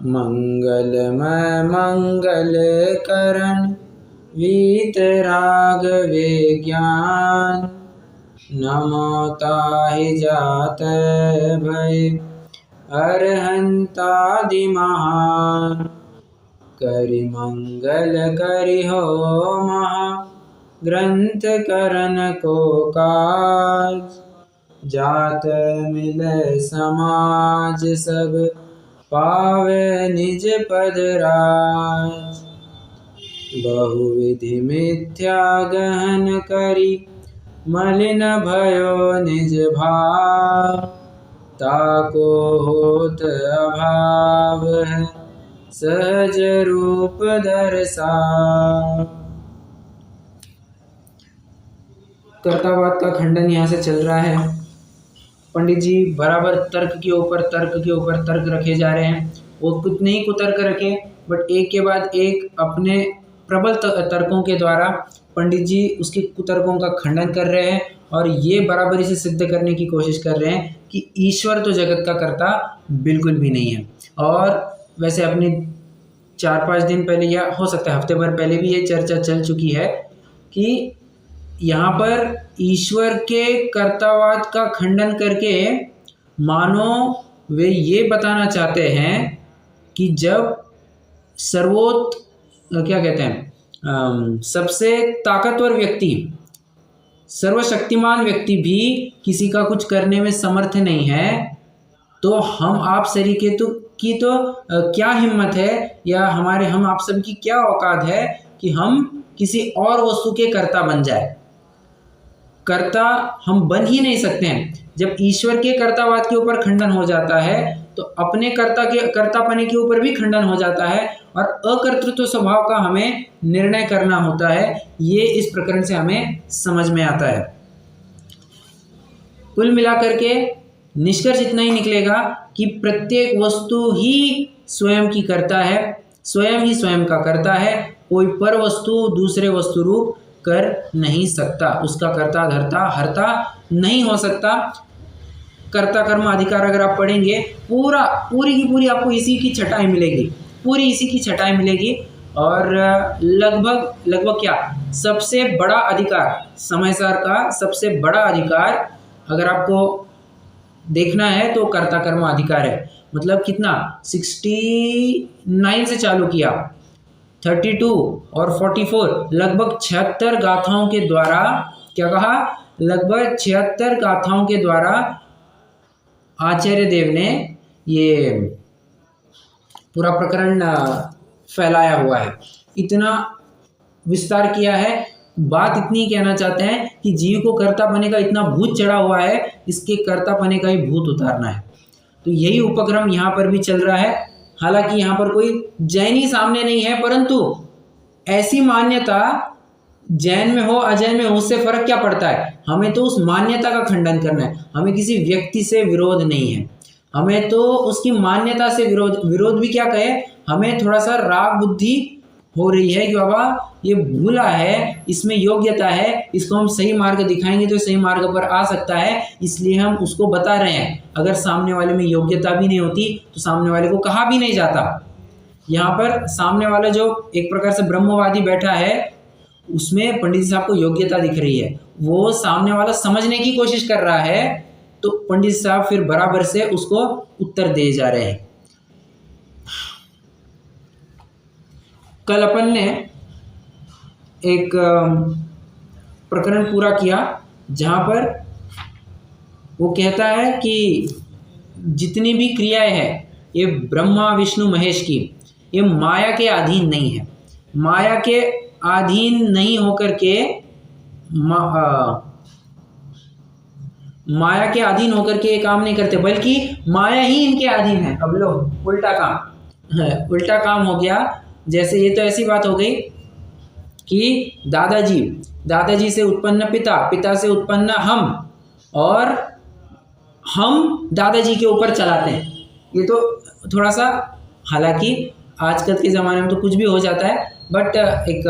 मंगलमय मंगल करण वीतराग विज्ञान। नमो ताहि जात भय अरहंतादि महान। करि मंगल करि हो महा ग्रंथ करन को काज। जात मिलै समाज सब पावे निज पद राज। बहुविधि मिथ्या गहन करी मलिन भयो निज भाव। ताको होत अभाव है सहज रूप दर्शाव। कर्तावाद का खंडन यहाँ से चल रहा है। पंडित जी बराबर तर्क के ऊपर तर्क रखे जा रहे हैं। वो कितने ही कुतर्क रखे, बट एक के बाद एक अपने प्रबल तर्कों के द्वारा पंडित जी उसके कुतर्कों का खंडन कर रहे हैं और ये बराबरी से सिद्ध करने की कोशिश कर रहे हैं कि ईश्वर तो जगत का कर्ता बिल्कुल भी नहीं है। और वैसे अपने 4-5 दिन पहले या हो सकता है हफ्ते भर पहले भी ये चर्चा चल चुकी है कि यहाँ पर ईश्वर के कर्तावाद का खंडन करके मानो वे ये बताना चाहते हैं कि जब सबसे ताकतवर व्यक्ति, सर्वशक्तिमान व्यक्ति भी किसी का कुछ करने में समर्थ नहीं है, तो हम आप सरीखे की क्या हिम्मत है या हम आप सब की क्या औकात है कि हम किसी और वस्तु के कर्ता बन जाए। कर्ता हम बन ही नहीं सकते हैं। जब ईश्वर के कर्तावाद के ऊपर खंडन हो जाता है तो अपने कर्तापने के ऊपर भी खंडन हो जाता है और अकर्तृत्व स्वभाव का हमें निर्णय करना होता है। ये इस प्रकरण से हमें समझ में आता है। कुल मिलाकर के निष्कर्ष इतना ही निकलेगा कि प्रत्येक वस्तु ही स्वयं की कर्ता है, स्वयं ही स्वयं का कर्ता है। कोई पर वस्तु दूसरे वस्तु रूप कर नहीं सकता, उसका कर्ता धर्ता हर्ता नहीं हो सकता। कर्ता कर्म अधिकार अगर आप पढ़ेंगे पूरी की पूरी आपको इसी की छटाई मिलेगी। और लगभग क्या सबसे बड़ा अधिकार, समयसार का सबसे बड़ा अधिकार अगर आपको देखना है तो कर्ता कर्म अधिकार है। मतलब कितना 69 से चालू किया, 32 और 44 लगभग 76 गाथाओं के द्वारा क्या कहा, लगभग 76 गाथाओं के द्वारा आचार्य देव ने ये पूरा प्रकरण फैलाया हुआ है, इतना विस्तार किया है। बात इतनी कहना चाहते हैं कि जीव को कर्तापने का इतना भूत चढ़ा हुआ है, इसके कर्तापने का ही भूत उतारना है। तो यही उपक्रम यहाँ पर भी चल रहा है। हालांकि यहाँ पर कोई जैनी सामने नहीं है, परंतु ऐसी मान्यता जैन में हो अजैन में हो उससे फर्क क्या पड़ता है। हमें तो उस मान्यता का खंडन करना है, हमें किसी व्यक्ति से विरोध नहीं है, हमें तो उसकी मान्यता से विरोध भी क्या कहे, हमें थोड़ा सा राग बुद्धि हो रही है कि बाबा ये भूला है, इसमें योग्यता है, इसको हम सही मार्ग दिखाएंगे तो सही मार्ग पर आ सकता है, इसलिए हम उसको बता रहे हैं। अगर सामने वाले में योग्यता भी नहीं होती तो सामने वाले को कहा भी नहीं जाता। यहाँ पर सामने वाला जो एक प्रकार से ब्रह्मवादी बैठा है उसमें पंडित साहब को योग्यता दिख रही है, वो सामने वाला समझने की कोशिश कर रहा है, तो पंडित साहब फिर बराबर से उसको उत्तर दे जा रहे हैं। कल अपन ने एक प्रकरण पूरा किया जहाँ पर वो कहता है कि जितनी भी क्रियाएं हैं ये ब्रह्मा विष्णु महेश की, ये माया के अधीन नहीं है। माया के अधीन नहीं होकर के माया के अधीन होकर के ये काम नहीं करते, बल्कि माया ही इनके अधीन है। अब लो उल्टा काम हो गया। जैसे ये तो ऐसी बात हो गई कि दादाजी से उत्पन्न पिता से उत्पन्न हम, और हम दादाजी के ऊपर चलाते हैं। ये तो थोड़ा सा, हालांकि आजकल के ज़माने में तो कुछ भी हो जाता है, बट एक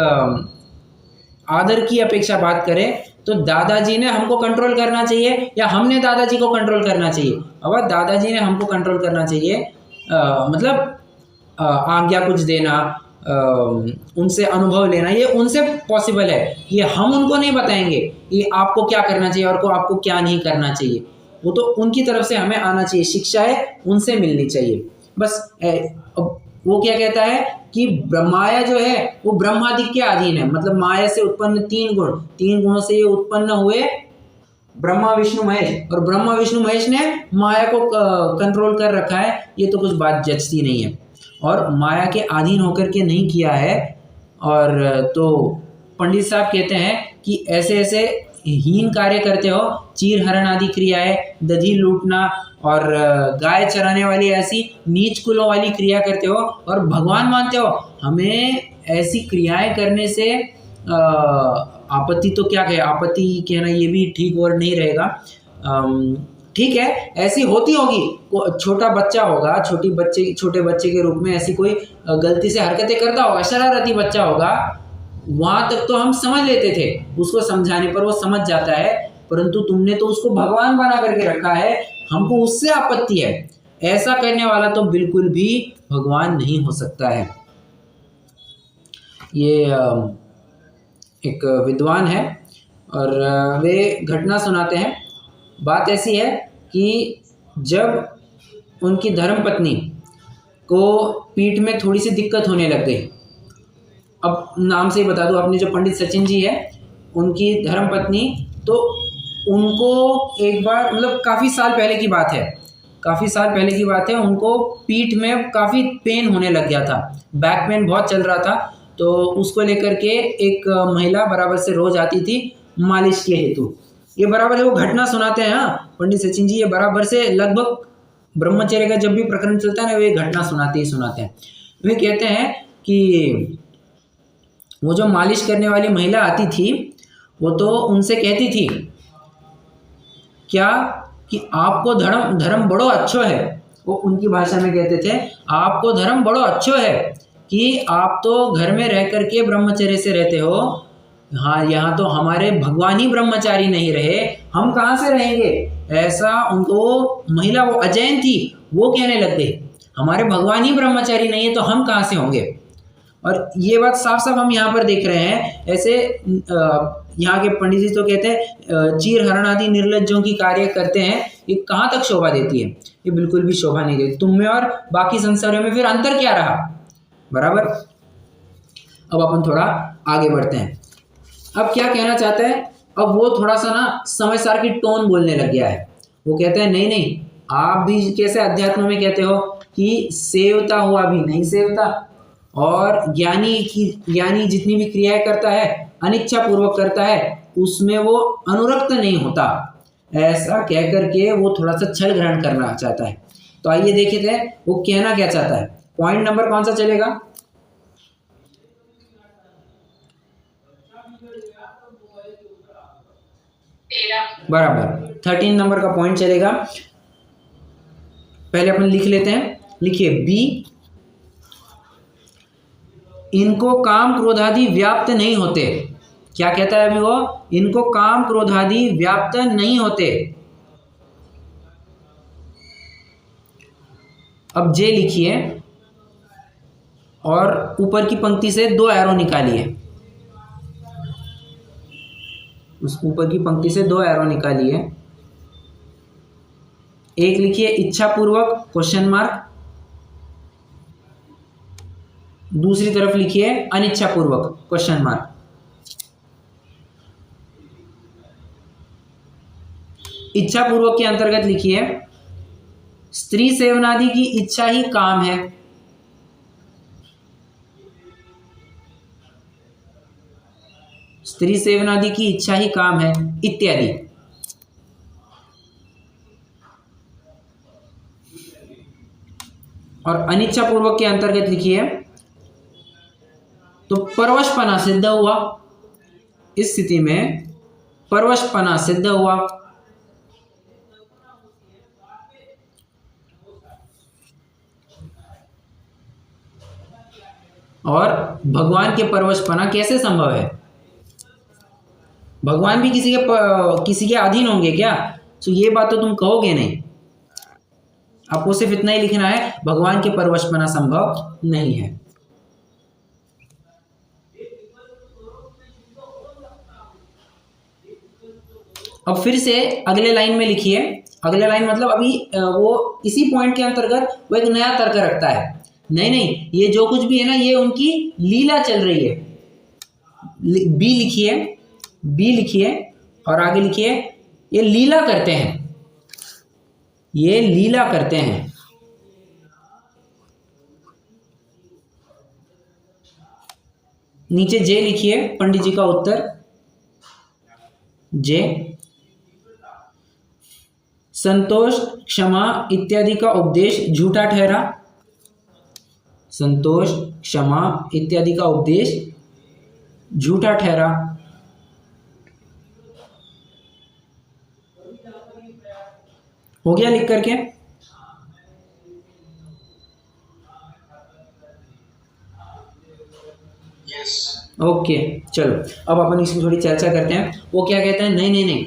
आदर की अपेक्षा बात करें तो दादाजी ने हमको कंट्रोल करना चाहिए या हमने दादाजी को कंट्रोल करना चाहिए। अब दादाजी ने हमको कंट्रोल करना चाहिए, मतलब आज्ञा कुछ देना, उनसे अनुभव लेना, ये उनसे पॉसिबल है। ये हम उनको नहीं बताएंगे कि आपको क्या करना चाहिए और को आपको क्या नहीं करना चाहिए। वो तो उनकी तरफ से हमें आना चाहिए, शिक्षा है उनसे मिलनी चाहिए बस। अब वो क्या कहता है कि ब्रह्माया जो है वो ब्रह्मादि के अधीन है। मतलब माया से उत्पन्न तीन गुणों से ये उत्पन्न हुए ब्रह्मा विष्णु महेश, और ब्रह्मा विष्णु महेश ने माया को कंट्रोल कर रखा है। ये तो कुछ बात जचती नहीं है, और माया के अधीन होकर के नहीं किया है। और तो पंडित साहब कहते हैं कि ऐसे ऐसे हीन कार्य करते हो, चीर हरण आदि क्रियाएं, दधी लूटना और गाय चराने वाली ऐसी नीच कुलों वाली क्रिया करते हो और भगवान मानते हो। हमें ऐसी क्रियाएं करने से आपत्ति तो क्या कहे, आपत्ति कहना ये भी ठीक वर्ड नहीं रहेगा। ठीक है, ऐसी होती होगी, छोटा बच्चा होगा, छोटे बच्चे के रूप में ऐसी कोई गलती से हरकतें करता होगा, शरारती बच्चा होगा, वहां तक तो हम समझ लेते थे, उसको समझाने पर वो समझ जाता है। परंतु तुमने तो उसको भगवान बना करके रखा है, हमको उससे आपत्ति है। ऐसा करने वाला तो बिल्कुल भी भगवान नहीं हो सकता है। ये एक विद्वान है और वे घटना सुनाते हैं। बात ऐसी है कि जब उनकी धर्मपत्नी को पीठ में थोड़ी सी दिक्कत होने लग गई, अब नाम से ही बता दूं, अपने जो पंडित सचिन जी है उनकी धर्मपत्नी, तो उनको एक बार, मतलब काफ़ी साल पहले की बात है, उनको पीठ में काफ़ी पेन होने लग गया था, बैक पेन बहुत चल रहा था। तो उसको लेकर के एक महिला बराबर से रोज आती थी मालिश के हेतु। ये बराबर है, वो घटना सुनाते हैं। हाँ, पंडित सचिन जी ये बराबर से लगभग ब्रह्मचर्य का जब भी प्रकरण चलता है ना, वे घटना सुनाते हैं। वे कहते हैं कि वो जो मालिश करने वाली महिला आती थी, वो तो उनसे कहती थी क्या कि आपको धर्म बड़ो अच्छो है। वो उनकी भाषा में कहते थे, आपको धर्म बड़ो अच्छो है कि आप तो घर में रह करके ब्रह्मचर्य से रहते हो। हाँ, यहाँ तो हमारे भगवान ही ब्रह्मचारी नहीं रहे, हम कहाँ से रहेंगे। ऐसा उनको महिला, वो अजैन थी, वो कहने लग गई, हमारे भगवान ही ब्रह्मचारी नहीं है तो हम कहाँ से होंगे। और ये बात साफ साफ हम यहाँ पर देख रहे हैं। ऐसे यहाँ के पंडित जी तो कहते हैं चीर हरण आदि निर्लज्जों की कार्य करते हैं, ये कहाँ तक शोभा देती है। ये बिल्कुल भी शोभा नहीं देती। तुम में और बाकी संसारों में फिर अंतर क्या रहा, बराबर। अब अपन थोड़ा आगे बढ़ते हैं। अब क्या कहना चाहते हैं, अब वो थोड़ा सा ना समझदार की टोन बोलने लग गया है। वो कहते हैं नहीं, आप भी कैसे अध्यात्म में कहते हो कि सेवता हुआ भी नहीं सेवता, और ज्ञानी जितनी भी क्रियाएं करता है अनिच्छा पूर्वक करता है, उसमें वो अनुरक्त नहीं होता। ऐसा कह करके वो थोड़ा सा छल ग्रहण करना चाहता है। तो आइए देखते हैं वो कहना क्या चाहता है। पॉइंट नंबर कौन सा चलेगा, बराबर 13 नंबर का पॉइंट चलेगा। पहले अपन लिख लेते हैं। लिखिए, बी, इनको काम क्रोधादि व्याप्त नहीं होते। क्या कहता है अभी वो, इनको काम क्रोधादि व्याप्त नहीं होते। अब जे लिखिए और ऊपर की पंक्ति से 2 एरो निकालिए। उस ऊपर की पंक्ति से 2 एरो निकालिए। एक लिखिए इच्छा पूर्वक क्वेश्चन मार्क, दूसरी तरफ लिखिए अनिच्छा पूर्वक क्वेश्चन मार्क। इच्छा पूर्वक के अंतर्गत लिखिए स्त्री सेवनादि की इच्छा ही काम है। स्त्री सेवनादि की इच्छा ही काम है इत्यादि। और अनिच्छा पूर्वक के अंतर्गत लिखिए तो परवशपना सिद्ध हुआ। इस स्थिति में परवशपना सिद्ध हुआ। और भगवान के परवशपना कैसे संभव है, भगवान भी किसी के अधीन होंगे क्या। तो ये बात तो तुम कहोगे नहीं। आपको सिर्फ इतना ही लिखना है, भगवान के परवशपना संभव नहीं है। अब फिर से अगले लाइन में लिखिए, अगले लाइन मतलब अभी वो इसी पॉइंट के अंतर्गत वो एक नया तर्क रखता है। नहीं नहीं, ये जो कुछ भी है ना, ये उनकी लीला चल रही है। बी लिखिए, बी लिखिए और आगे लिखिए, ये लीला करते हैं, ये लीला करते हैं। नीचे जे लिखिए, पंडित जी का उत्तर जे। संतोष, क्षमा इत्यादि का उपदेश झूठा ठहरा। संतोष, क्षमा इत्यादि का उपदेश झूठा ठहरा। हो गया लिख करके? ओके चलो, अब अपन इसकी थोड़ी चर्चा करते हैं। वो क्या कहते हैं, नहीं नहीं नहीं,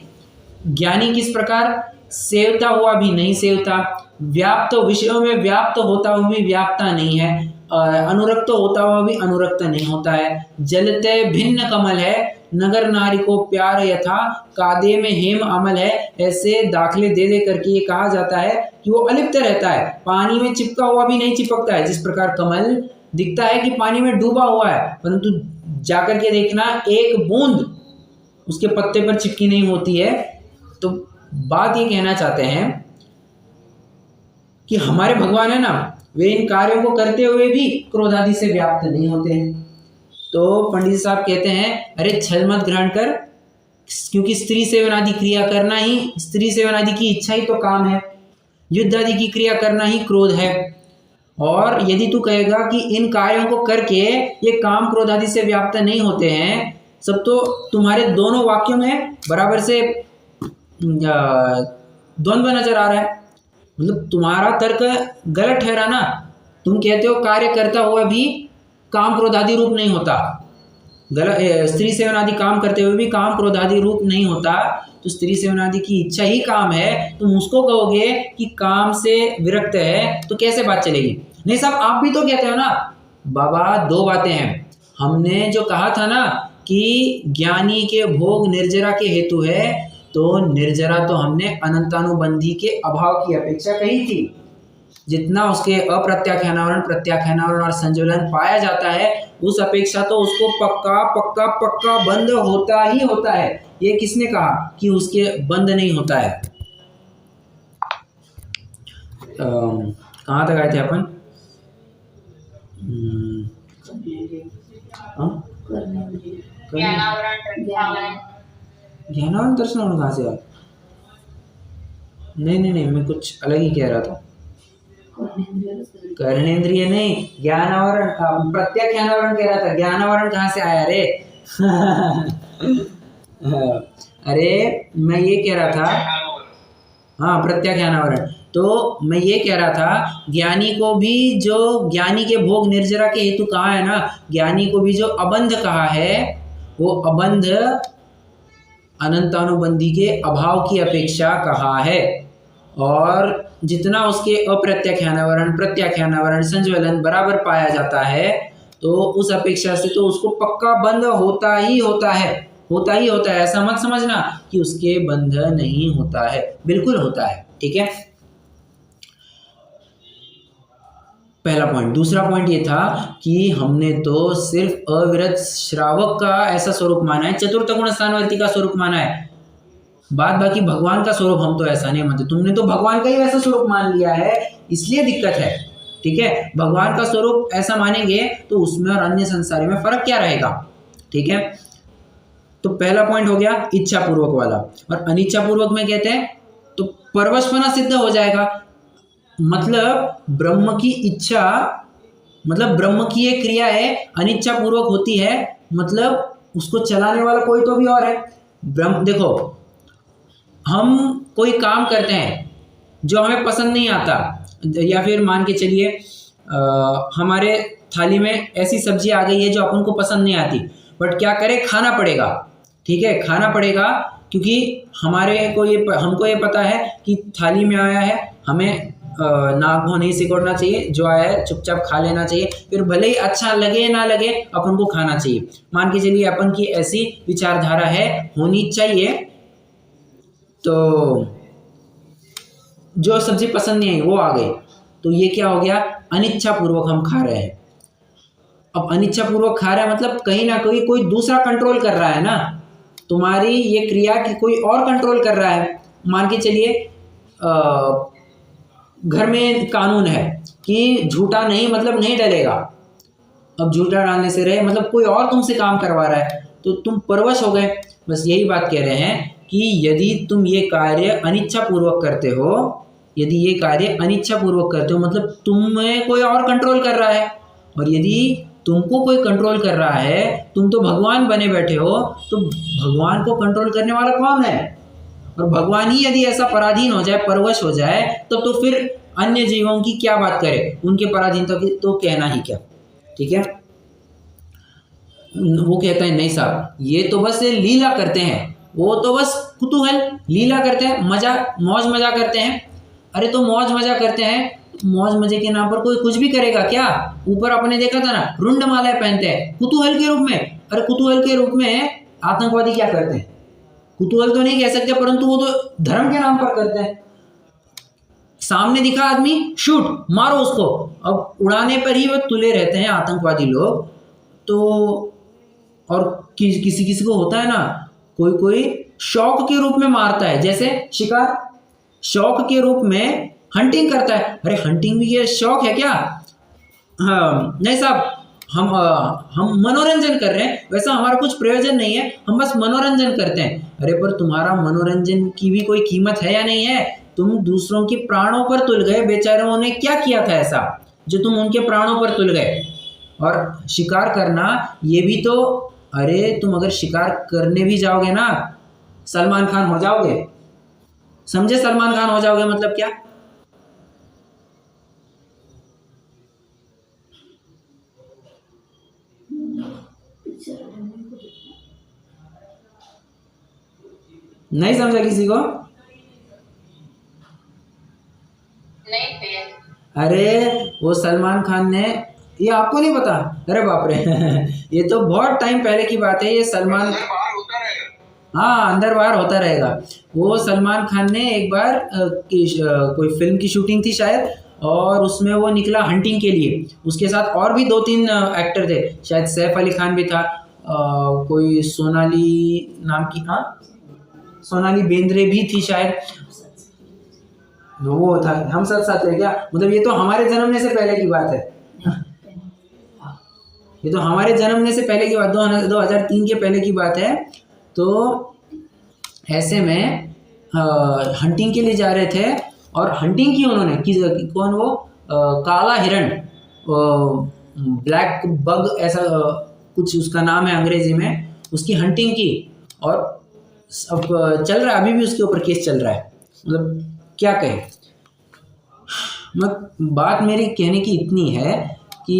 ज्ञानी किस प्रकार सेवता हुआ भी नहीं सेवता, व्याप्त विषयों में व्याप्त होता हुआ भी व्याप्ता नहीं है, अनुरक्त होता हुआ भी अनुरक्त नहीं होता है। जलते भिन्न कमल है, नगर नारी को प्यार यथा, कादे में हेम अमल है। ऐसे दाखले दे दे करके ये कहा जाता है कि वो अलिप्त रहता है, पानी में चिपका हुआ भी नहीं चिपकता है। जिस प्रकार कमल दिखता है कि पानी में डूबा हुआ है, परंतु जाकर के देखना एक बूंद उसके पत्ते पर चिपकी नहीं होती है। तो बात ये कहना चाहते हैं कि हमारे भगवान है ना, वे इन कार्यों को करते हुए भी क्रोध आदि से व्याप्त नहीं होते हैं। तो पंडित साहब कहते हैं, अरे छल मत ग्रहण कर, क्योंकि स्त्री सेवन आदि क्रिया करना ही, स्त्री सेवन आदि की इच्छा ही तो काम है, युद्ध आदि की क्रिया करना ही क्रोध है। और यदि तू कहेगा कि इन कार्यों को करके ये काम क्रोध आदि से व्याप्त नहीं होते हैं, सब तो तुम्हारे दोनों वाक्यों में बराबर से द्वंद्व नजर आ रहा है। मतलब तुम्हारा तर्क गलत ठहरा ना। तुम कहते हो कार्य करता हुआ भी काम क्रोध आदि रूप नहीं होता, गलत। स्त्री सेवन आदि काम करते हुए भी काम क्रोध आदि रूप नहीं होता, तो स्त्री सेवन आदि की इच्छा ही काम है। तुम उसको कहोगे कि काम से विरक्त है, तो कैसे बात चलेगी? नहीं साहब, आप भी तो कहते हो ना। बाबा दो बातें हैं। हमने जो कहा था ना कि ज्ञानी के भोग निर्जरा के हेतु है, तो निर्जरा तो हमने अनंतानुबंधी के अभाव की अपेक्षा कही थी। जितना उसके अप्रत्याख्यानावरण, प्रत्याख्यानावरण और संज्वलन पाया जाता है, उस अपेक्षा तो उसको पक्का पक्का पक्का बंद होता ही होता है। ये किसने कहा कि उसके बंद नहीं होता है? कहाँ तक आए थे अपन? ज्ञानावरण दर्शनावरण कहाँ से आया? नहीं, मैं कुछ अलग ही कह रहा था। कर्णेंद्रिय नहीं, ज्ञानावरण, प्रत्याख्यानावरण कह रहा था। ज्ञानावरण कहाँ से आया रे? अरे मैं ये कह रहा था, हाँ प्रत्याख्यानावरण। तो मैं ये कह रहा था, ज्ञानी को भी जो ज्ञानी के भोग निर्जरा के हेतु कहा है ना, ज्ञानी को भी जो अबंध कहा है, वो अबंध अनंतानुबंधी के अभाव की अपेक्षा कहा है। और जितना उसके अप्रत्याख्यानावरण, प्रत्याख्यानावरण, संज्वलन बराबर पाया जाता है, तो उस अपेक्षा से तो उसको पक्का बंध होता ही होता है, होता ही होता है। ऐसा मत समझना कि उसके बंध नहीं होता है, बिल्कुल होता है। ठीक है, पहला पॉइंट। दूसरा पॉइंट ये था कि हमने तो सिर्फ अविरत श्रावक का ऐसा स्वरूप माना है, चतुर्थ गुण स्थानवर्ती का स्वरूप माना है, बाद बाकी भगवान का स्वरूप हम तो ऐसा नहीं मानते। तुमने तो भगवान का ही वैसा स्वरूप मान लिया है, इसलिए दिक्कत है। ठीक है, भगवान का स्वरूप ऐसा मानेंगे तो उसमें और अन्य संसारी में फर्क क्या रहेगा? ठीक है, तो पहला पॉइंट हो गया इच्छा पूर्वक वाला। और अनिच्छा पूर्वक में कहते हैं तो परवशपना सिद्ध हो जाएगा। मतलब ब्रह्म की इच्छा, मतलब ब्रह्म की एक क्रिया है, अनिच्छा पूर्वक होती है, मतलब उसको चलाने वाला कोई तो भी और है। ब्रह्म, देखो हम कोई काम करते हैं जो हमें पसंद नहीं आता, या फिर मान के चलिए हमारे थाली में ऐसी सब्जी आ गई है जो अपन को पसंद नहीं आती, बट क्या करें, खाना पड़ेगा। ठीक है, खाना पड़ेगा क्योंकि हमको ये पता है कि थाली में आया है, हमें नाक मुंह नहीं सिकोड़ना चाहिए, जो आया है चुपचाप खा लेना चाहिए, फिर भले ही अच्छा लगे ना लगे अपन को खाना चाहिए। मान के चलिए अपन की ऐसी विचारधारा है, होनी चाहिए, तो जो सब्जी पसंद नहीं आई वो आ गई, तो ये क्या हो गया, अनिच्छा पूर्वक हम खा रहे हैं। अब अनिच्छा पूर्वक खा रहे हैं मतलब कहीं ना कहीं कोई दूसरा कंट्रोल कर रहा है ना, तुम्हारी ये क्रिया की कोई और कंट्रोल कर रहा है। मान के चलिए घर में कानून है कि झूठा नहीं मतलब नहीं डलेगा, अब झूठा डालने से रहे मतलब कोई और तुमसे काम करवा रहा है तो तुम परवश हो गए। बस यही बात कह रहे हैं कि यदि तुम ये कार्य अनिच्छा पूर्वक करते हो, यदि ये कार्य अनिच्छा पूर्वक करते हो मतलब तुम्हें कोई और कंट्रोल कर रहा है, और यदि तुमको कोई कंट्रोल कर रहा है, तुम तो भगवान बने बैठे हो, तो भगवान को कंट्रोल करने वाला कौन है? और भगवान ही यदि ऐसा पराधीन हो जाए, परवश हो जाए, तो फिर अन्य जीवों की क्या बात करें, उनके पराधीनता की तो कहना ही क्या। ठीक है, वो कहता है नहीं साहब ये तो बस लीला करते हैं, वो तो बस कुतूहल लीला करते हैं, मजा मौज मजा करते हैं। अरे तो मौज मजा करते हैं, मौज मजे के नाम पर कोई कुछ भी करेगा क्या? ऊपर आपने देखा था ना, रुंड मालाएं पहनते हैं कुतूहल के रूप में। अरे कुतूहल के रूप में आतंकवादी क्या करते हैं? कुतूहल तो नहीं कह सकते, परंतु वो तो धर्म के नाम पर करते हैं। सामने दिखा आदमी, शूट मारो उसको, अब उड़ाने पर ही वो तुले रहते हैं आतंकवादी लोग। तो और किसी किसी को होता है ना, कोई कोई शौक के रूप में मारता है, जैसे शिकार शौक के रूप में हंटिंग करता है। अरे हंटिंग भी ये शौक है क्या? हाँ नहीं साहब, हम मनोरंजन कर रहे हैं, वैसा हमारा कुछ प्रयोजन नहीं है, हम बस मनोरंजन करते हैं। अरे पर तुम्हारा मनोरंजन की भी कोई कीमत है या नहीं है? तुम दूसरों के प्राणों पर तुल गए, बेचारों ने क्या किया था ऐसा जो तुम उनके प्राणों पर तुल गए? और शिकार करना ये भी तो, अरे तुम अगर शिकार करने भी जाओगे ना, सलमान खान हो जाओगे, समझे? सलमान खान हो जाओगे मतलब क्या? नहीं समझा किसी को? नहीं। अरे वो सलमान खान ने, ये आपको नहीं पता? अरे बाप रे ये तो बहुत टाइम पहले की बात है, ये सलमान, हाँ अंदर बाहर होता रहेगा। वो सलमान खान ने एक बार कोई फिल्म की शूटिंग थी शायद, और उसमें वो निकला हंटिंग के लिए, उसके साथ और भी 2-3 एक्टर थे, शायद सैफ अली खान भी था, कोई सोनाली नाम की, हाँ सोनाली बेंद्रे भी थी शायद, वो था। हम साथ साथ है क्या? मतलब ये तो हमारे जन्मने से पहले की बात है ये तो हमारे जन्मने से पहले की बात, 2003 के पहले की बात है। तो ऐसे में हंटिंग के लिए जा रहे थे, और हंटिंग की उन्होंने कौन वो काला हिरण, ब्लैक बग ऐसा कुछ उसका नाम है अंग्रेजी में, उसकी हंटिंग की। और अब चल रहा है, अभी भी उसके ऊपर केस चल रहा है। मतलब क्या कहे, बात मेरी कहने की इतनी है कि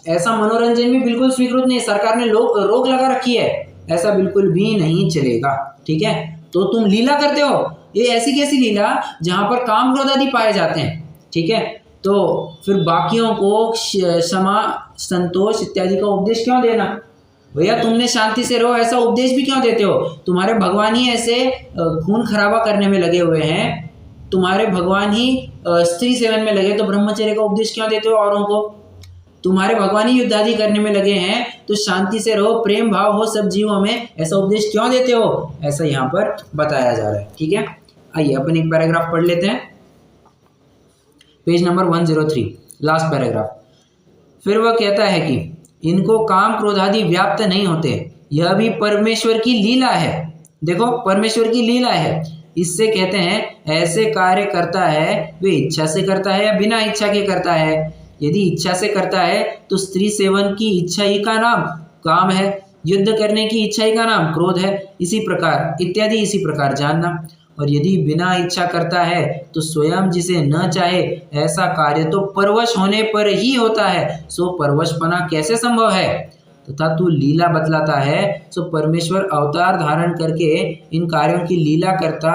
ऐसा मनोरंजन भी बिल्कुल स्वीकृत नहीं, सरकार ने रोक लगा रखी है, ऐसा बिल्कुल भी नहीं चलेगा। ठीक है, तो तुम लीला करते हो, ये ऐसी कैसी लीला जहां पर काम क्रोध आदि पाए जाते हैं। ठीक है, तो फिर बाकियों को क्षमा संतोष इत्यादि का उपदेश क्यों देना? भैया तुमने शांति से रहो ऐसा उपदेश भी क्यों देते हो? तुम्हारे भगवान ही ऐसे खून खराबा करने में लगे हुए हैं, तुम्हारे भगवान ही स्त्री सेवन में लगे, तो ब्रह्मचर्य का उपदेश क्यों देते हो औरों को? तुम्हारे भगवान ही युद्ध आदि करने में लगे हैं, तो शांति से रहो, प्रेम भाव हो सब जीवों में, ऐसा उपदेश क्यों देते हो? ऐसा यहाँ पर बताया जा रहा है। ठीक है, आइए अपन एक पैराग्राफ पढ़ लेते हैं, पेज नंबर 103, लास्ट पैराग्राफ। फिर वह कहता है कि इनको काम क्रोधादि व्याप्त नहीं होते, यह भी परमेश्वर की लीला है। देखो परमेश्वर की लीला है, इससे कहते हैं ऐसे कार्य करता है वे इच्छा से करता है या बिना इच्छा के करता है। यदि इच्छा से करता है तो स्त्री सेवन की इच्छा ही का नाम काम है, युद्ध करने की इच्छा ही का नाम क्रोध है, इसी प्रकार इत्यादि इसी प्रकार जानना। और यदि बिना इच्छा करता है तो स्वयं जिसे न चाहे ऐसा कार्य तो परवश होने पर ही होता है, सो परवशपना कैसे संभव है? तथा तू लीला बतलाता है, सो परमेश्वर अवतार धारण करके इन कार्यों की लीला करता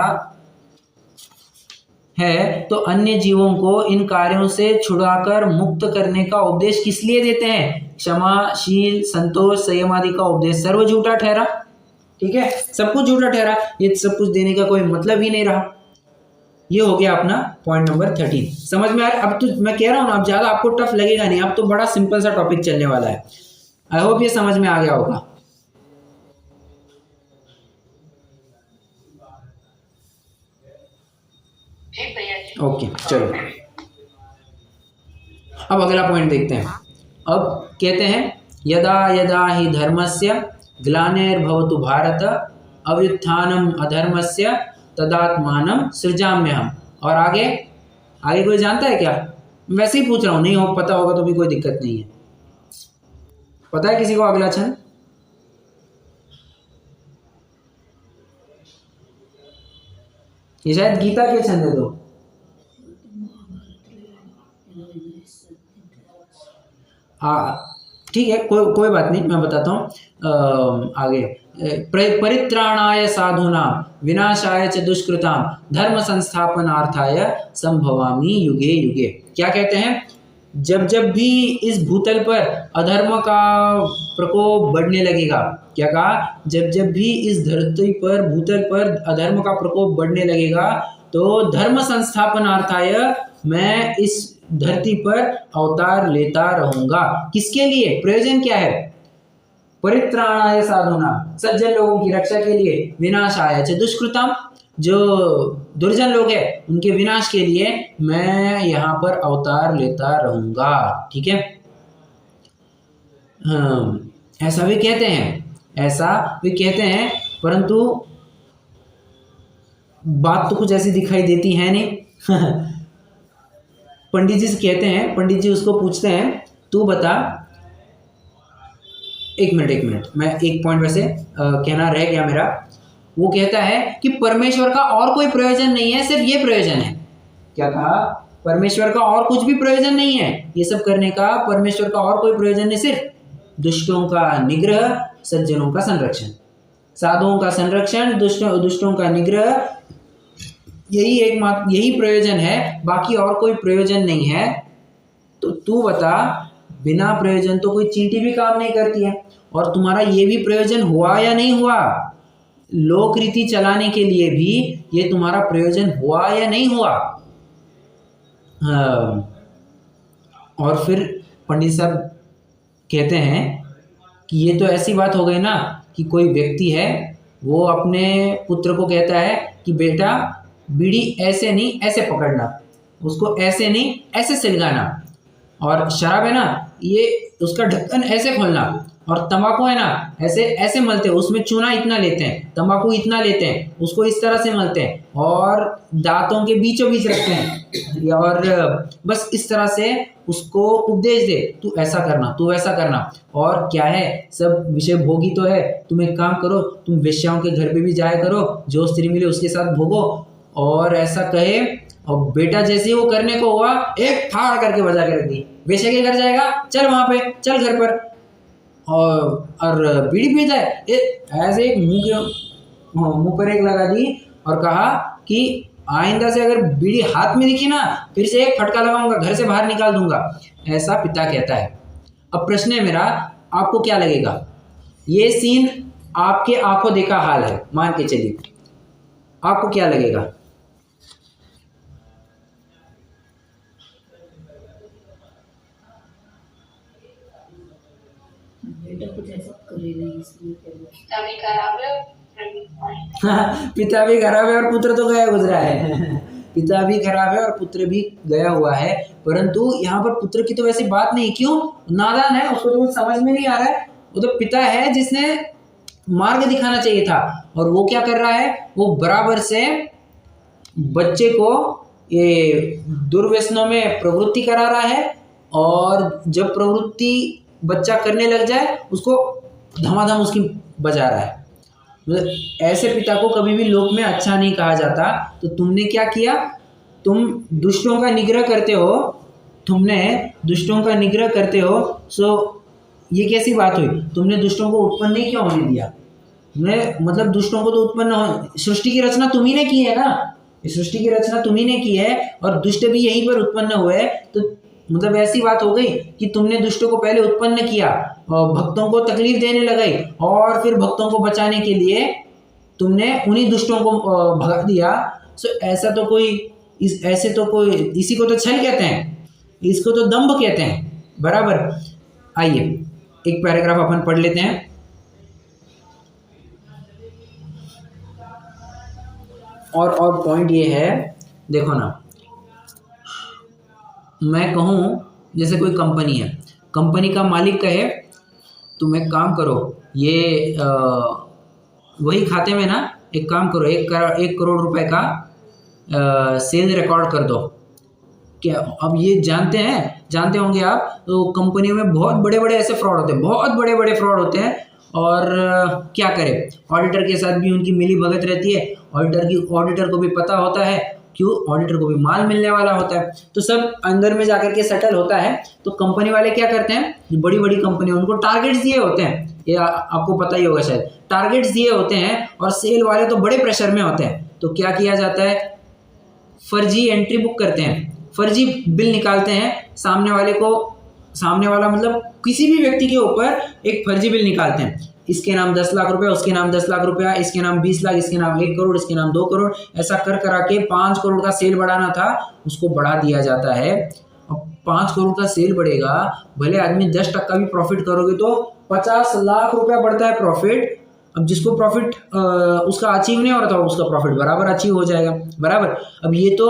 है तो अन्य जीवों को इन कार्यों से छुड़ाकर मुक्त करने का उपदेश किस लिए देते हैं? क्षमाशील, संतोष, संयम आदि का उपदेश सर्व झूठा ठहरा। ठीक है, सब कुछ झूठा ठहरा, ये सब कुछ देने का कोई मतलब ही नहीं रहा। ये हो गया अपना पॉइंट नंबर 13। समझ में आ रहा? अब तो मैं कह रहा हूँ ना, अब ज्यादा आपको टफ लगेगा नहीं, अब तो बड़ा सिंपल सा टॉपिक चलने वाला है। आई होप ये समझ में आ गया होगा। ओके चलो, अब अगला पॉइंट देखते हैं। अब कहते हैं यदा यदा ही धर्मस्य ग्लानिर्भवतु भारत अभ्युत्थानम अधर्मस्य तदात्मानं सृजाम्यहम्। और आगे आगे कोई जानता है क्या? वैसे ही पूछ रहा हूँ, नहीं हो पता होगा तो भी कोई दिक्कत नहीं है। पता है किसी को अगला छंद? ये शायद गीता के छंद है। दो ठीक है, कोई बात नहीं, मैं बताता हूँ आगे। परित्राणाय साधूनां विनाशाय च दुष्कृतां धर्म संस्थापनार्थाय संभवामि युगे युगे। क्या कहते हैं? जब जब भी इस भूतल पर अधर्म का प्रकोप बढ़ने लगेगा, क्या कहा? जब जब भी इस धरती पर भूतल पर अधर्म का प्रकोप बढ़ने लगेगा तो धर्म संस्थापनार्थाय मैं इस धरती पर अवतार लेता रहूंगा। किसके लिए? प्रयोजन क्या है? परित्राणाय साधूनां, सज्जन लोगों की रक्षा के लिए, विनाशाय च दुष्कृतां, जो दुर्जन लोग हैं उनके विनाश के लिए मैं यहाँ पर अवतार लेता रहूंगा। ठीक है, ऐसा भी कहते हैं, ऐसा भी कहते हैं, परंतु बात तो कुछ ऐसी दिखाई देती है नहीं। पंडित जी से कहते हैं, पंडित जी उसको पूछते हैं, तू बता, एक मिनट, मैं एक पॉइंट वैसे कहना रह गया मेरा। वो कहता है कि परमेश्वर का और कोई प्रयोजन नहीं है, सिर्फ ये प्रयोजन है। क्या कहा? परमेश्वर का और कुछ भी प्रयोजन नहीं है ये सब करने का। परमेश्वर का और कोई प्रयोजन नहीं, सिर्फ दुष्टों का निग्रह, सज्जनों का संरक्षण, साधुओं का संरक्षण, दुष्टों का निग्रह, यही प्रयोजन है, बाकी और कोई प्रयोजन नहीं है। तो तू बता, बिना प्रयोजन तो कोई चींटी भी काम नहीं करती है, और तुम्हारा ये भी प्रयोजन हुआ या नहीं हुआ? लोक रीति चलाने के लिए भी ये तुम्हारा प्रयोजन हुआ या नहीं हुआ? और फिर पंडित साहब कहते हैं कि ये तो ऐसी बात हो गई ना कि कोई व्यक्ति है, वो अपने पुत्र को कहता है कि बेटा बीड़ी ऐसे नहीं ऐसे पकड़ना, उसको ऐसे नहीं ऐसे सिलगाना, और शराब है ना ये उसका ढक्कन ऐसे खोलना, और तंबाकू है ना ऐसे ऐसे मलते हैं, उसमें चूना इतना लेते हैं, तंबाकू इतना लेते हैं, उसको इस तरह से मलते हैं और दांतों के बीचों बीच रखते हैं, और बस इस तरह से उसको उपदेश दे, तू ऐसा करना, तू वैसा करना। और क्या है, सब विषय भोगी तो है, तुम एक काम करो, तुम वेश्याओं के घर पे भी जाया करो, जो स्त्री मिले उसके साथ भोगो। और ऐसा कहे, और बेटा जैसे ही वो करने को हुआ, एक फाड़ करके बजा के रख दी, वेश्या के घर जाएगा, चल वहां पे, चल घर पर, और बीड़ी पीता है, ऐसे एक मुंह पर एक लगा दी, और कहा कि आइंदा से अगर बीड़ी हाथ में दिखी ना, फिर से एक फटका लगाऊंगा, घर से बाहर निकाल दूंगा, ऐसा पिता कहता है। अब प्रश्न है मेरा, आपको क्या लगेगा? ये सीन आपके आंखों देखा हाल है, मान के चलिए, आपको क्या लगेगा? पिता भी खराब है और पुत्र तो गया गुजरा है। पिता भी खराब है और पुत्र भी गया हुआ है, परंतु यहाँ पर पुत्र की तो वैसी बात नहीं। क्यों? नादान है, उसको तो समझ में नहीं आ रहा है। वो तो पिता है जिसने मार्ग दिखाना चाहिए था, और वो क्या कर रहा है? वो बराबर से बच्चे को ये दुर्व्यसनों में प्रवृत्ति करा रहा है, और जब प्रवृत्ति बच्चा करने लग जाए उसको धमाधम उसकी बजा रहा है। मतलब ऐसे पिता को कभी भी लोक में अच्छा नहीं कहा जाता। तो तुमने क्या किया? तुम दुष्टों का निग्रह करते हो, तुमने दुष्टों का निग्रह करते हो, सो ये कैसी बात हुई? तुमने दुष्टों को उत्पन्न नहीं क्यों होने दिया? तुमने मतलब दुष्टों को तो उत्पन्न हो, सृष्टि की रचना तुम्ही ने की है ना, इस सृष्टि की रचना तुम्ही ने की है और दुष्ट भी यहीं पर उत्पन्न हुए हैं, तो मतलब ऐसी बात हो गई कि तुमने दुष्टों को पहले उत्पन्न किया और भक्तों को तकलीफ देने लगे और फिर भक्तों को बचाने के लिए तुमने उन्हीं दुष्टों को भगा दिया। सो ऐसा तो कोई ऐसे तो कोई, इसी को तो छल कहते हैं, इसको तो दंभ कहते हैं, बराबर। आइए एक पैराग्राफ अपन पढ़ लेते हैं। और पॉइंट ये है, देखो ना, मैं कहूँ जैसे कोई कंपनी है, कंपनी का मालिक कहे तुम एक काम करो, ये वही खाते में ना एक काम करो, 1 करोड़ रुपए का सेल रिकॉर्ड कर दो। क्या अब ये जानते होंगे आप, तो कंपनियों में बहुत बड़े बड़े ऐसे फ्रॉड होते हैं, बहुत बड़े बड़े फ्रॉड होते हैं। और क्या करें, ऑडिटर के साथ भी उनकी मिली भगत रहती है, ऑडिटर को भी पता होता है, क्यों, ऑडिटर को भी माल मिलने वाला होता है, तो सब अंदर में जाकर के सेटल होता है। तो कंपनी वाले क्या करते हैं, बड़ी बड़ी कंपनी, उनको टारगेट्स दिए होते हैं, ये आपको पता ही होगा शायद, टारगेट्स दिए होते हैं और सेल वाले तो बड़े प्रेशर में होते हैं। तो क्या किया जाता है, फर्जी एंट्री बुक करते हैं, फर्जी बिल निकालते हैं, सामने वाला मतलब किसी भी व्यक्ति के ऊपर एक फर्जी बिल निकालते हैं, इसके नाम 10 लाख रुपया, उसके नाम 10 लाख रुपया, इसके नाम 20 लाख, इसके नाम 1 करोड़, इसके नाम 2 करोड़, ऐसा कर करा के 5 करोड़ का सेल बढ़ाना था, उसको बढ़ा दिया जाता है। अब 5 करोड़ का सेल बढ़ेगा, भले आदमी 10% भी प्रॉफिट करोगे तो 50 लाख रुपया बढ़ता है प्रॉफिट। अब जिसको प्रॉफिट उसका अचीव नहीं हो रहा था, उसका प्रॉफिट बराबर अचीव हो जाएगा, बराबर। अब ये तो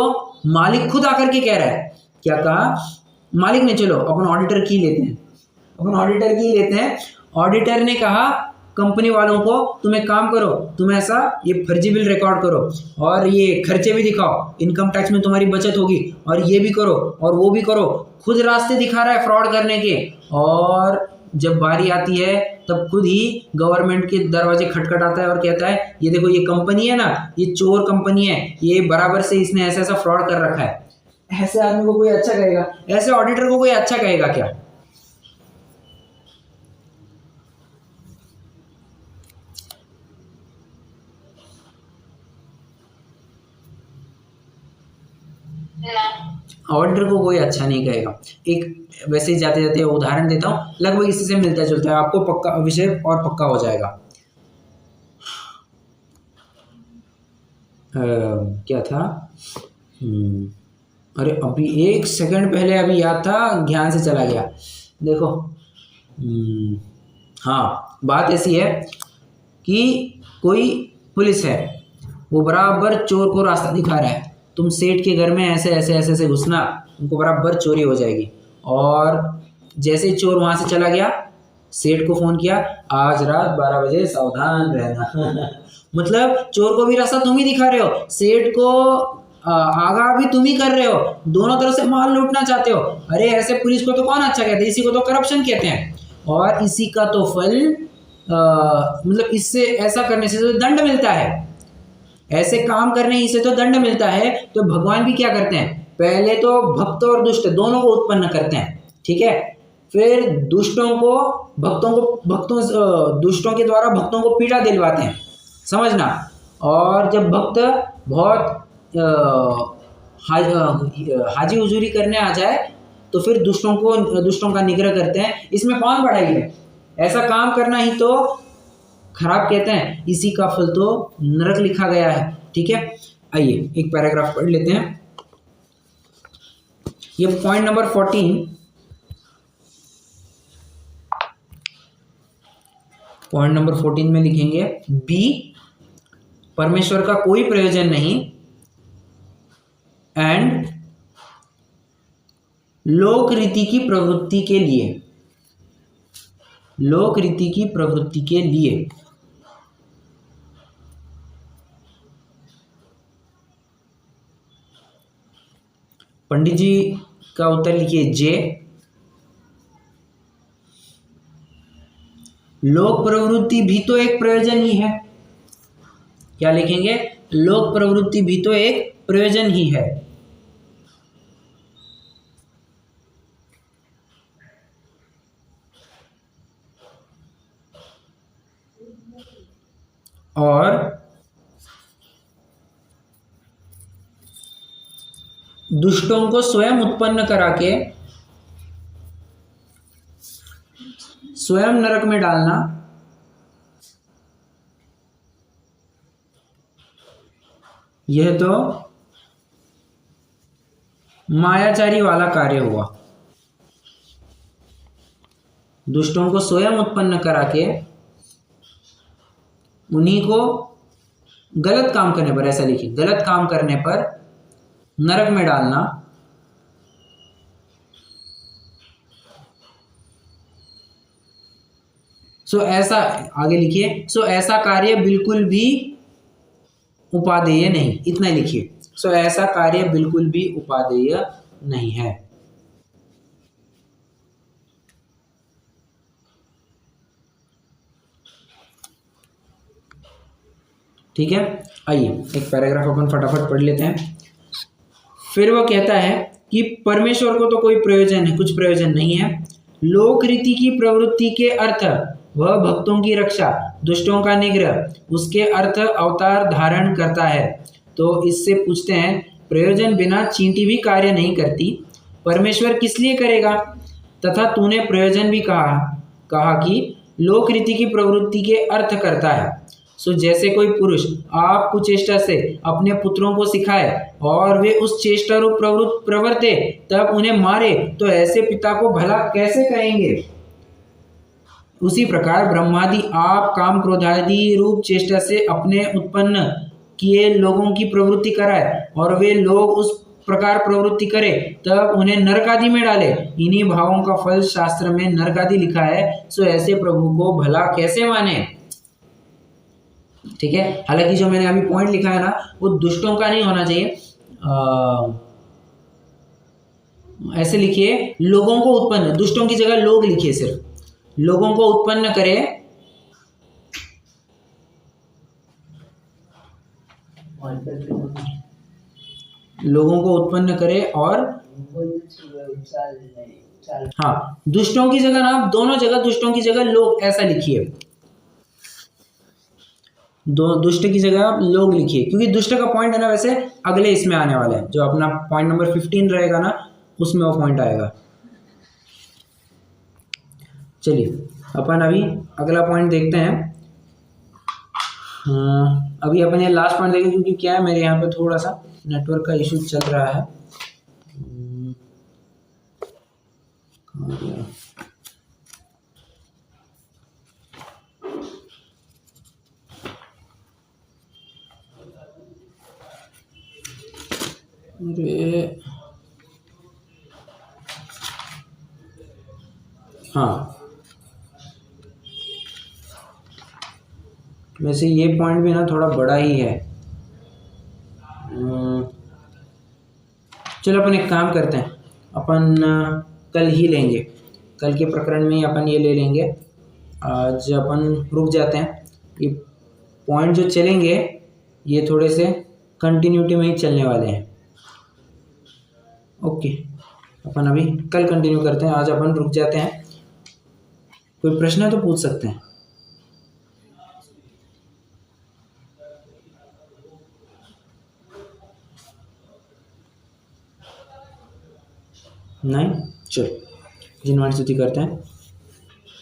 मालिक खुद आकर के कह रहा है, क्या कहा मालिक ने, चलो अपन ऑडिटर की लेते हैं, ऑडिटर ने कहा कंपनी वालों को, तुम एक काम करो, तुम ऐसा ये फर्जी बिल रिकॉर्ड करो और ये खर्चे भी दिखाओ, इनकम टैक्स में तुम्हारी बचत होगी, और ये भी करो और वो भी करो, खुद रास्ते दिखा रहा है फ्रॉड करने के। और जब बारी आती है तब खुद ही गवर्नमेंट के दरवाजे खटखटाता है और कहता है, ये देखो ये कंपनी है ना, ये चोर कंपनी है, ये बराबर से इसने ऐसा ऐसा फ्रॉड कर रखा है। ऐसे आदमी को कोई अच्छा कहेगा, ऐसे ऑडिटर को कोई अच्छा कहेगा क्या? ऑडिटर को कोई अच्छा नहीं कहेगा। एक वैसे ही जाते जाते उदाहरण देता हूँ, लगभग इसी से मिलता जुलता है, आपको पक्का विषय और पक्का हो जाएगा। क्या था, अरे अभी 1 सेकंड पहले अभी याद था, ध्यान से चला गया। देखो, हाँ, बात ऐसी है कि कोई पुलिस है, वो बराबर चोर को रास्ता दिखा रहा है, तुम सेठ के घर में ऐसे ऐसे ऐसे ऐसे घुसना, तुमको बराबर चोरी हो जाएगी। और जैसे ही चोर वहां से चला गया, सेठ को फोन किया, आज रात 12 बजे सावधान रहना। मतलब चोर को भी रास्ता तुम ही दिखा रहे हो, सेठ को आगाह भी तुम ही कर रहे हो, दोनों तरफ से माल लूटना चाहते हो। अरे ऐसे पुलिस को तो कौन अच्छा कहते हैं, इसी को तो करप्शन कहते हैं। और इसी का तो फल मतलब इससे, ऐसा करने से तो दंड मिलता है, ऐसे काम करने ही से तो दंड मिलता है। तो भगवान भी क्या करते हैं, पहले तो भक्त और दुष्ट दोनों को उत्पन्न करते हैं, ठीक है, फिर दुष्टों के द्वारा भक्तों को पीड़ा दिलवाते हैं, समझना। और जब भक्त बहुत हाजी हुजूरी करने आ जाए तो फिर दुष्टों का निग्रह करते हैं। इसमें कौन बड़ाई है, ऐसा काम करना ही तो खराब कहते हैं, इसी का फल तो नरक लिखा गया है, ठीक है। आइए एक पैराग्राफ पढ़ लेते हैं, ये पॉइंट नंबर 14, पॉइंट नंबर 14 में लिखेंगे, बी, परमेश्वर का कोई प्रयोजन नहीं, एंड लोक रीति की प्रवृत्ति के लिए, लोक रीति की प्रवृत्ति के लिए। पंडित जी का उत्तर लिखिए जे, लोक प्रवृत्ति भी तो एक प्रयोजन ही है। क्या लिखेंगे, लोक प्रवृत्ति भी तो एक प्रयोजन ही है। और दुष्टों को स्वयं उत्पन्न करा के स्वयं नरक में डालना, यह तो मायाचारी वाला कार्य हुआ। दुष्टों को स्वयं उत्पन्न करा के उन्हीं को गलत काम करने पर, ऐसा लिखिए, गलत काम करने पर नरक में डालना, सो ऐसा, आगे लिखिए, सो ऐसा कार्य बिल्कुल भी उपादेय नहीं, इतना लिखिए, सो ऐसा कार्य बिल्कुल भी उपादेय नहीं है। ठीक है, आइए एक पैराग्राफ अपन फटाफट पढ़ लेते हैं। फिर वो कहता है कि परमेश्वर को तो कोई प्रयोजन है, कुछ प्रयोजन नहीं है। लोक रीति की प्रवृत्ति के अर्थ वह भक्तों की रक्षा, दुष्टों का निग्रह, उसके अर्थ अवतार धारण करता है। तो इससे पूछते हैं, प्रयोजन बिना चींटी भी कार्य नहीं करती, परमेश्वर किस लिए करेगा? तथा तूने प्रयोजन भी कहा कि लोक रीति की प्रवृत्ति के अर्थ करता है। सो जैसे कोई पुरुष आप कुचेष्टा से अपने पुत्रों को सिखाए और वे उस चेष्टा रूप प्रवर्ते तब उन्हें मारे, तो ऐसे पिता को भला कैसे कहेंगे? उसी प्रकार ब्रह्मादि आप काम क्रोधादि रूप चेष्टा से अपने उत्पन्न किए लोगों की प्रवृत्ति कराए और वे लोग उस प्रकार प्रवृत्ति करे तब उन्हें नरक आदि में डाले। इन्हीं भावों का फल शास्त्र में नरक आदि लिखा है। सो ऐसे प्रभु को भला कैसे माने? ठीक है, हालांकि जो मैंने अभी पॉइंट लिखा है ना, वो दुष्टों का नहीं होना चाहिए। ऐसे लिखिए, लोगों को उत्पन्न, दुष्टों की जगह लोग लिखिए, सिर्फ लोगों को उत्पन्न करे लोगों को उत्पन्न करे और हाँ, दुष्टों की जगह ना, दोनों जगह दुष्टों की जगह लोग ऐसा लिखिए, दो दुष्ट की जगह लोग लिखिए, क्योंकि दुष्ट का पॉइंट है ना वैसे अगले इसमें आने वाला है, जो अपना पॉइंट नंबर 15 रहेगा ना, उसमें वो पॉइंट आएगा। चलिए अपन अभी अगला पॉइंट देखते हैं। अभी अपन ये लास्ट पॉइंट देखें, क्योंकि क्या है, मेरे यहाँ पे थोड़ा सा नेटवर्क का इशू चल रहा है। अरे हाँ, वैसे ये पॉइंट भी ना थोड़ा बड़ा ही है। चलो अपन एक काम करते हैं, अपन कल ही लेंगे, कल के प्रकरण में ही अपन ये ले लेंगे। आज अपन रुक जाते हैं, ये पॉइंट जो चलेंगे ये थोड़े से कंटिन्यूटी में ही चलने वाले हैं। ओके, अपन अभी कल कंटिन्यू करते हैं, आज अपन रुक जाते हैं। कोई प्रश्न है तो पूछ सकते हैं। नहीं, चलो जिनवाणी स्तुति करते हैं।